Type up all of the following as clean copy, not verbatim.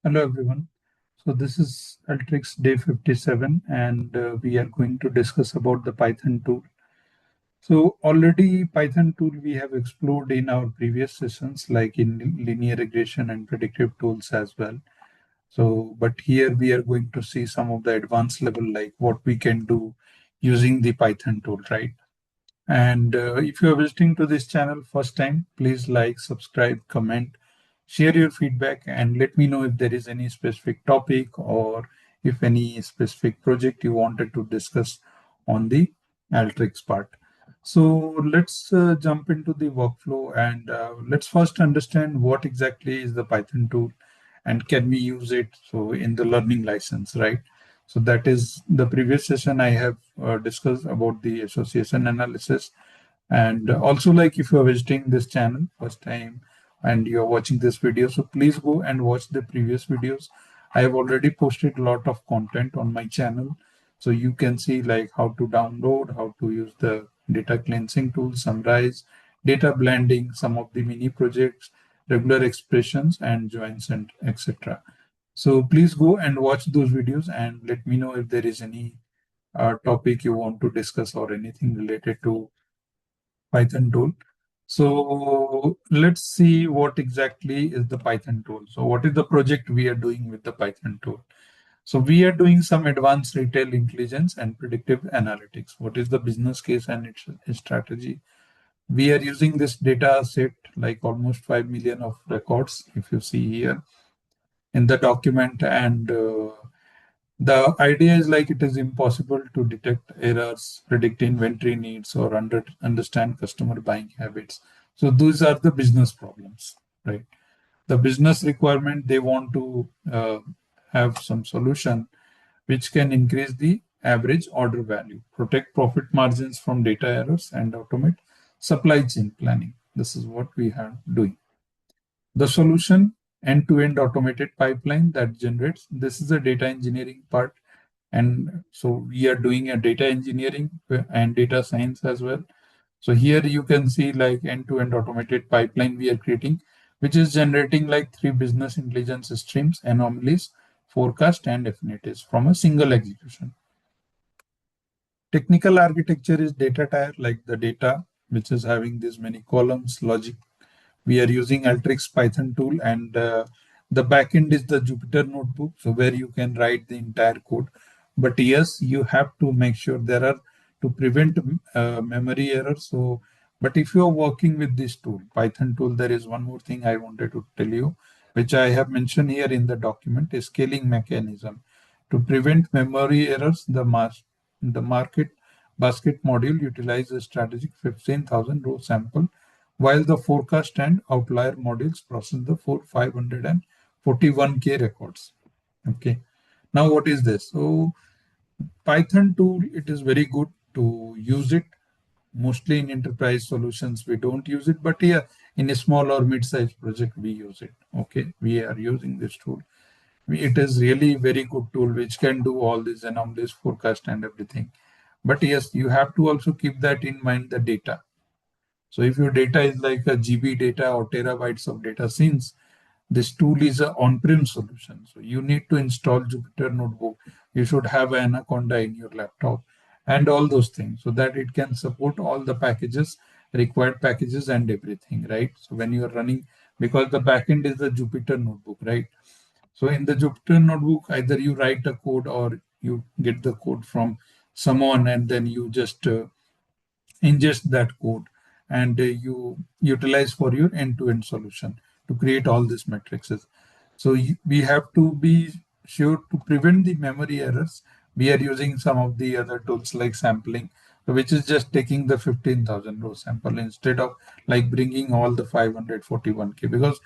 Hello everyone. So this is Alteryx day 57 and we are going to discuss about the Python tool. So already Python tool we have explored in our previous sessions like in linear regression and predictive tools as well. So but here we are going to see some of the advanced level like what we can do using the Python tool, right? And if you are visiting to this channel first time, please like, subscribe, comment, share your feedback, and let me know if there is any specific topic or if any specific project you wanted to discuss on the Alteryx part. So let's jump into the workflow and let's first understand what exactly is the Python tool and can we use it so in the learning license, right? So that is the previous session I have discussed about the association analysis. And also, like if you're visiting this channel first time and you're watching this video, so please go and watch the previous videos. I have already posted a lot of content on my channel. So you can see like how to download, how to use the data cleansing tool, summarize, data blending, some of the mini projects, regular expressions and joins and etc. So please go and watch those videos and let me know if there is any topic you want to discuss or anything related to Python tool. So let's see what exactly is the Python tool. So what is the project we are doing with the Python tool? So we are doing some advanced retail intelligence and predictive analytics. What is the business case and its strategy? We are using this data set like almost 5 million of records, if you see here in the document, and the idea is like it is impossible to detect errors, predict inventory needs, or understand customer buying habits. So those are the business problems, right? The business requirement, they want to have some solution which can increase the average order value, protect profit margins from data errors, and automate supply chain planning. This is what we are doing. The solution, end-to-end automated pipeline that generates, this is the data engineering part, and so we are doing a data engineering and data science as well. So here you can see like end-to-end automated pipeline we are creating, which is generating like three business intelligence streams, anomalies, forecast, and affinities from a single execution. Technical architecture is data tier, like the data, which is having these many columns, logic. We are using Alteryx Python tool, and the backend is the Jupyter notebook, so where you can write the entire code. But yes, you have to make sure there are to prevent memory errors. So, but if you are working with this tool, Python tool, there is one more thing I wanted to tell you, which I have mentioned here in the document, is scaling mechanism. To prevent memory errors, the market basket module utilizes a strategic 15,000 row sample while the forecast and outlier modules process the 541K records. Okay. Now, what is this? So, Python tool, it is very good to use it. Mostly in enterprise solutions, we don't use it, but yeah, in a small or mid-sized project, we use it. Okay, we are using this tool. It is really very good tool which can do all these anomalies, forecast, and everything. But yes, you have to also keep that in mind the data. So if your data is like a GB data or terabytes of data, since this tool is an on-prem solution, so you need to install Jupyter Notebook. You should have an Anaconda in your laptop and all those things so that it can support all the packages, required packages and everything, right? So when you are running, because the backend is the Jupyter Notebook, right? So in the Jupyter Notebook, either you write a code or you get the code from someone and then you just ingest that code and you utilize for your end-to-end solution to create all these matrices. So we have to be sure to prevent the memory errors. We are using some of the other tools like sampling, which is just taking the 15,000 row sample instead of like bringing all the 541K, because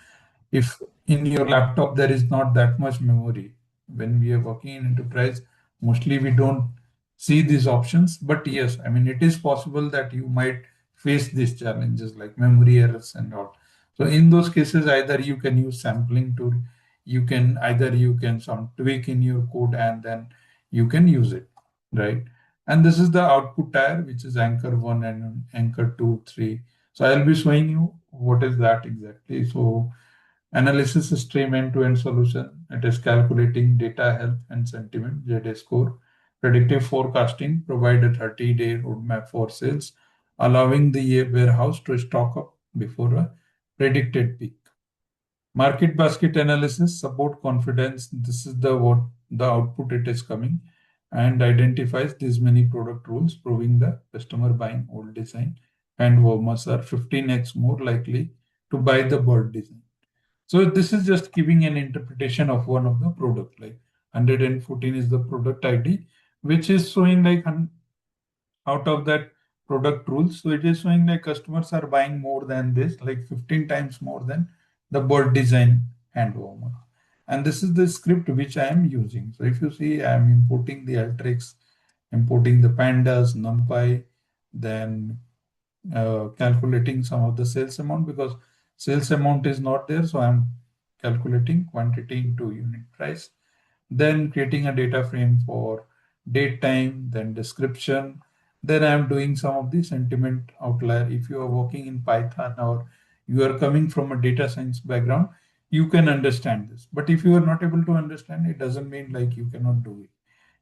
if in your laptop there is not that much memory, when we are working in enterprise, mostly we don't see these options. But yes, I mean, it is possible that you might face these challenges like memory errors and all. So in those cases, either you can use sampling tool, you can some tweak in your code and then you can use it, right? And this is the output tier, which is anchor 1 and anchor 2, 3. So I'll be showing you what is that exactly. So Analysis stream end-to-end solution. It is calculating data health and sentiment, JD score. Predictive forecasting, provide a 30-day roadmap for sales, allowing the warehouse to stock up before a predicted peak. Market basket analysis, support confidence. This is the what the output it is coming, and identifies these many product rules, proving the customer buying old design and warmers are 15x more likely to buy the bird design. So this is just giving an interpretation of one of the product, like 114 is the product ID, which is showing like out of that product rules. So it is showing like customers are buying more than this, like 15 times more than the bird design hand warmer. And this is the script which I am using. So if you see, I am importing the Alteryx, importing the pandas, NumPy, then calculating some of the sales amount because sales amount is not there. So I'm calculating quantity into unit price, then creating a data frame for date time, then description. Then I'm doing some of the sentiment outlier. If you are working in Python or you are coming from a data science background, you can understand this. But if you are not able to understand, it doesn't mean like you cannot do it.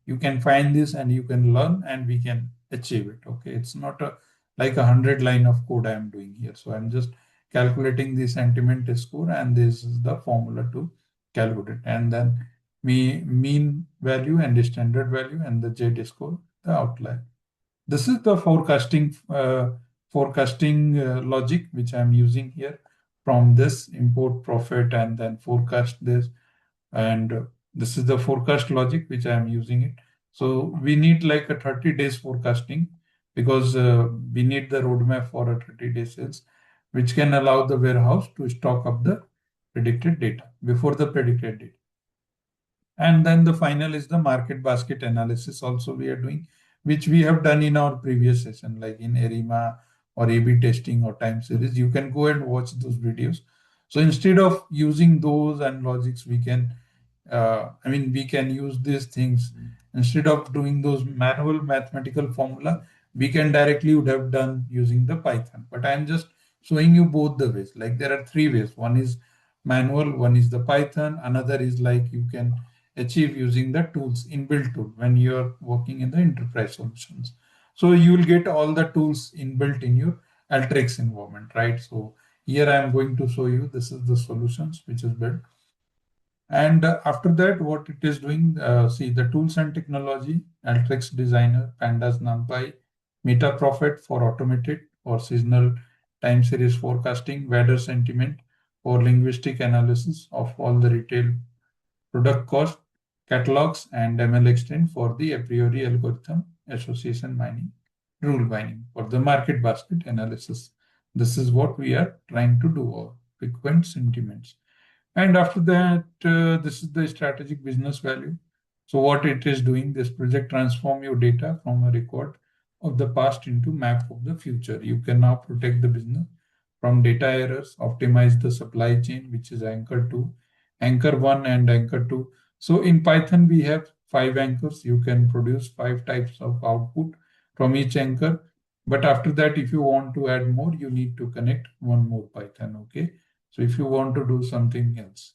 You can find this and you can learn and we can achieve it. Okay, it's not a like 100 line of code I am doing here. So I'm just calculating the sentiment score and this is the formula to calculate, and then mean value and the standard value and the z score the outlier. This is the forecasting logic which I'm using here. From this import profit and then forecast this, and this is the forecast logic which I am using it. So we need like a 30 days forecasting because we need the roadmap for a 30-day sales, which can allow the warehouse to stock up the predicted data before the predicted date. And then the final is the market basket analysis also we are doing, which we have done in our previous session, like in Arima or A/B testing or time series. You can go and watch those videos. So instead of using those and logics, we can use these things. Instead of doing those manual mathematical formula, we can directly would have done using the Python. But I'm just showing you both the ways. Like there are three ways. One is manual, one is the Python, another is like you can achieve using the tools, inbuilt tool when you're working in the enterprise solutions. So you will get all the tools inbuilt in your Alteryx environment, right? So here I am going to show you, this is the solutions which is built. And after that, what it is doing, see the tools and technology, Alteryx Designer, Pandas, NumPy, Meta Profit for automated or seasonal time series forecasting, weather sentiment for linguistic analysis of all the retail product cost, catalogs, and ML extent for the a priori algorithm, association mining, rule mining for the market basket analysis. This is what we are trying to do, or frequent sentiments. And after that, this is the strategic business value. So what it is doing, this project transform your data from a record of the past into map of the future. You can now protect the business from data errors, optimize the supply chain, which is anchor 2, anchor 1 and anchor 2. So in Python, we have 5 anchors. You can produce 5 types of output from each anchor. But after that, if you want to add more, you need to connect one more Python, okay? So if you want to do something else.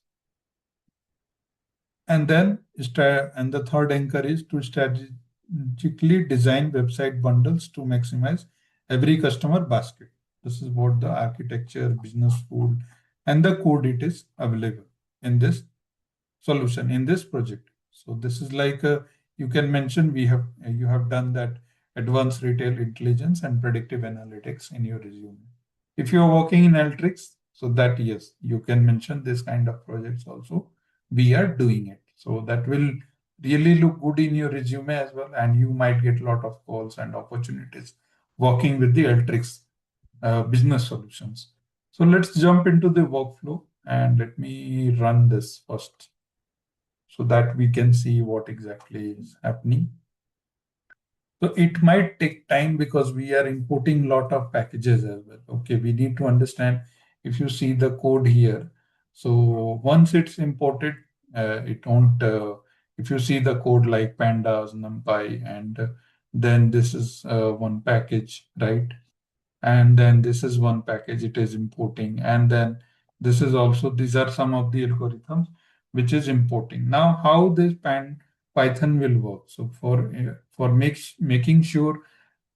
And then, and the third anchor is to strategically design website bundles to maximize every customer basket. This is what the architecture, business rule, and the code it is available in this solution, in this project. So this is like you can mention you have done that advanced retail intelligence and predictive analytics in your resume. If you are working in Alteryx, so that yes, you can mention this kind of projects also. We are doing it. So that will really look good in your resume as well, and you might get a lot of calls and opportunities working with the Alteryx business solutions. So let's jump into the workflow and let me run this first so that we can see what exactly is happening. So it might take time because we are importing a lot of packages as well. Okay, we need to understand if you see the code here. So once it's imported, it won't, if you see the code like pandas, numpy, and then this is one package, right? And then this is one package it is importing. And then This is also, these are some of the algorithms which is importing. Now, how this Python will work. So making sure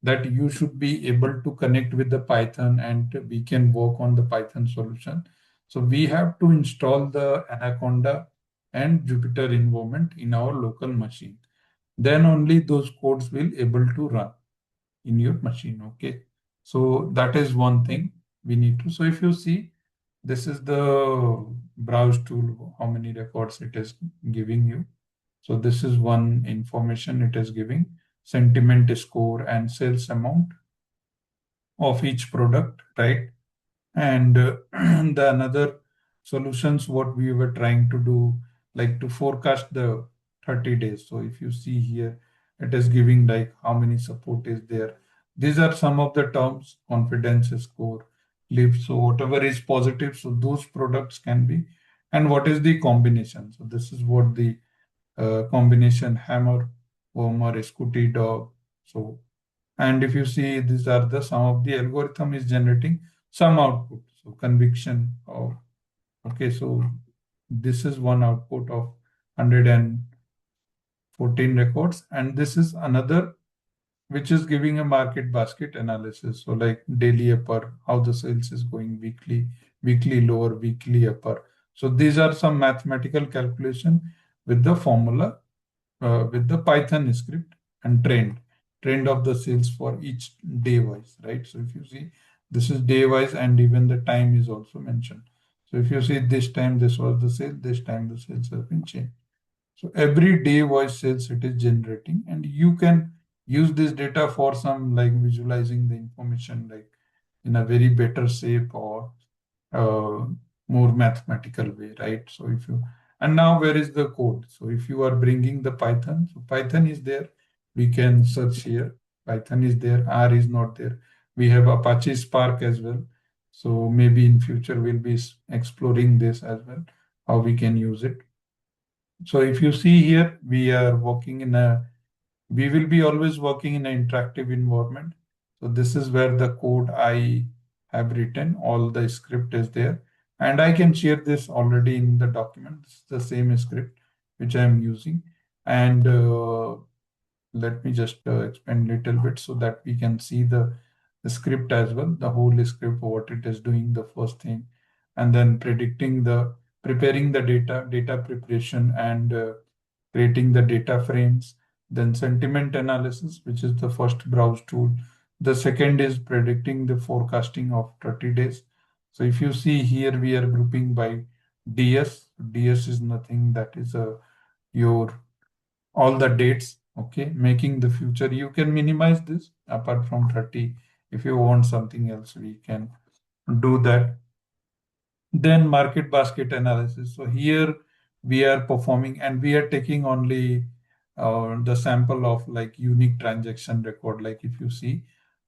that you should be able to connect with the Python and we can work on the Python solution. So we have to install the Anaconda and Jupyter environment in our local machine. Then only those codes will able to run in your machine. Okay. So that is one thing we need to. So if you see, this is the browse tool, how many records it is giving you. So this is one information it is giving, sentiment score and sales amount of each product, right? And the another solutions, what we were trying to do, like to forecast the 30 days. So if you see here, it is giving like how many support is there. These are some of the terms, confidence score, lift. So whatever is positive, so those products can be, and what is the combination. So this is what the combination hammer, warmer, scooty dog. So, and if you see, these are the some of the algorithm is generating some output. So conviction of, okay, so this is one output of 114 records, and this is another which is giving a market basket analysis. So like daily upper, how the sales is going weekly, weekly lower, weekly upper. So these are some mathematical calculation with the formula with the Python script and trend of the sales for each day wise, right? So if you see, this is day wise and even the time is also mentioned. So if you see this time this was the sale, this time the sales have been changed. So every day voice sales it is generating, and you can use this data for some like visualizing the information like in a very better shape or uh, more mathematical way, right? So if you, and now where is the code? So if you are bringing the Python, so Python is there, we can search here. Python is there, R is not there. We have Apache Spark as well. So maybe in future we'll be exploring this as well, how we can use it. So if you see here, we are working in a, we will be always working in an interactive environment. So this is where the code I have written, all the script is there. And I can share this already in the document. This is the same script which I am using. And let me just expand a little bit so that we can see the script as well, the whole script, what it is doing, the first thing, and then predicting the, preparing the data preparation and creating the data frames, then sentiment analysis, which is the first browse tool. The second is predicting the forecasting of 30 days. So if you see here, we are grouping by DS. DS is nothing, that is your all the dates, okay, making the future. You can minimize this apart from 30. If you want something else, we can do that. Then market basket analysis. So here we are performing and we are taking only the sample of like unique transaction record. Like if you see,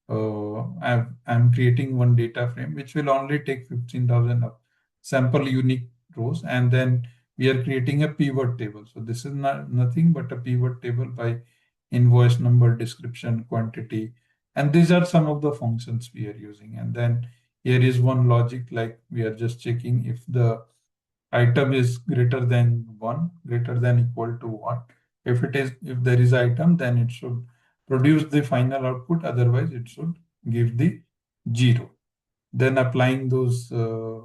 I'm creating one data frame which will only take 15,000 of sample unique rows, and then we are creating a pivot table. So this is not nothing but a pivot table by invoice number, description, quantity, and these are some of the functions we are using. And then here is one logic, like we are just checking if the item is greater than 1, greater than equal to 1. If it is, if there is item, then it should produce the final output. Otherwise, it should give the 0. Then applying those uh,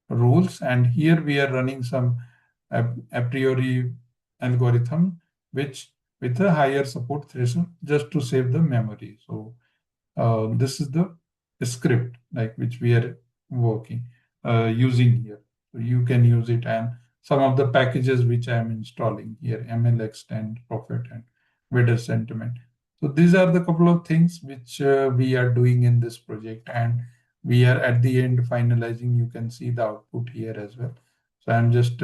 rules. And here we are running some a priori algorithm, which with a higher support threshold just to save the memory. So this is the script like which we are working using here. So you can use it, and some of the packages which I am installing here, ML extend, Profit, and Weather Sentiment. So these are the couple of things which we are doing in this project, and we are at the end finalizing. You can see the output here as well. So I'm just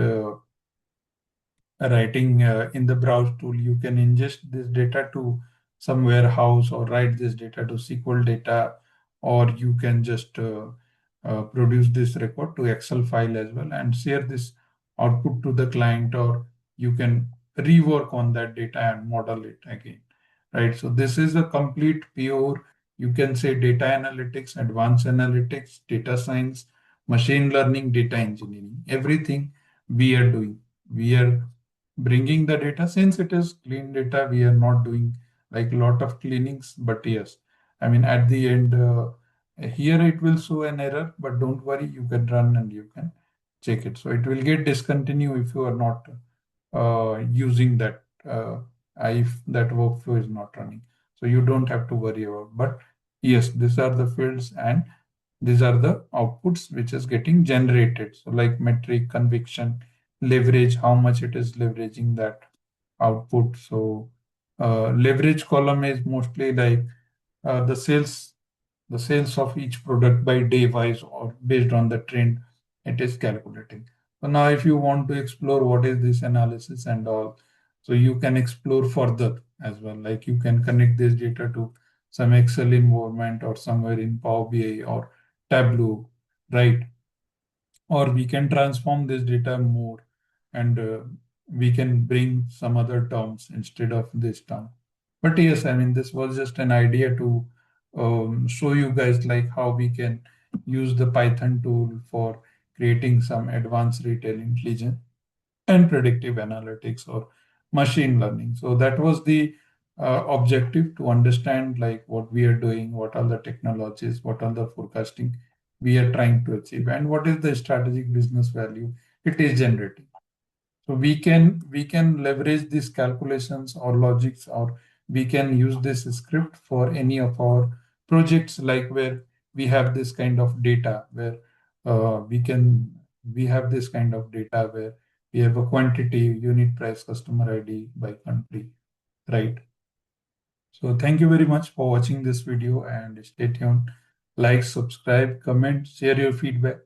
writing in the browse tool, you can ingest this data to some warehouse or write this data to SQL data, or you can just produce this record to Excel file as well and share this output to the client, or you can rework on that data and model it again, right? So this is a complete pure, you can say data analytics, advanced analytics, data science, machine learning, data engineering, everything we are doing. We are bringing the data. Since it is clean data, we are not doing like a lot of cleanings, but yes, I mean, at the end, here it will show an error, but don't worry, you can run and you can check it. So it will get discontinued if you are not using that, if that workflow is not running. So you don't have to worry about. But yes, these are the fields and these are the outputs which is getting generated. So like metric, conviction, leverage, how much it is leveraging that output. So leverage column is mostly like the sales of each product by day wise or based on the trend it is calculating. So now if you want to explore what is this analysis and all, so you can explore further as well. Like you can connect this data to some Excel environment or somewhere in Power BI or Tableau, right? Or we can transform this data more and we can bring some other terms instead of this term. But yes, I mean, this was just an idea to show you guys like how we can use the Python tool for creating some advanced retail intelligence and predictive analytics or machine learning. So that was the objective, to understand like what we are doing, what are the technologies, what are the forecasting we are trying to achieve, and what is the strategic business value it is generating. So we can leverage these calculations or logics, or we can use this script for any of our projects, like where we have this kind of data where we have this kind of data where we have a quantity, unit price, customer ID by country, right? So thank you very much for watching this video and stay tuned. Like, subscribe, comment, share your feedback,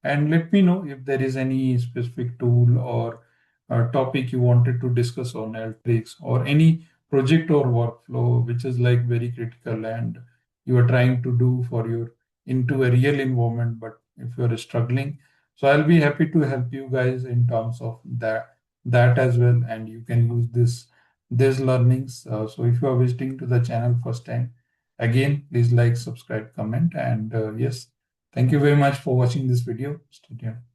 and let me know if there is any specific tool or topic you wanted to discuss on Alteryx, or any project or workflow which is like very critical and you are trying to do for your into a real environment, but if you are struggling, so I'll be happy to help you guys in terms of that as well, and you can use these learnings. So if you are visiting to the channel first time, again, please like, subscribe, comment, and yes, thank you very much for watching this video. Stay tuned.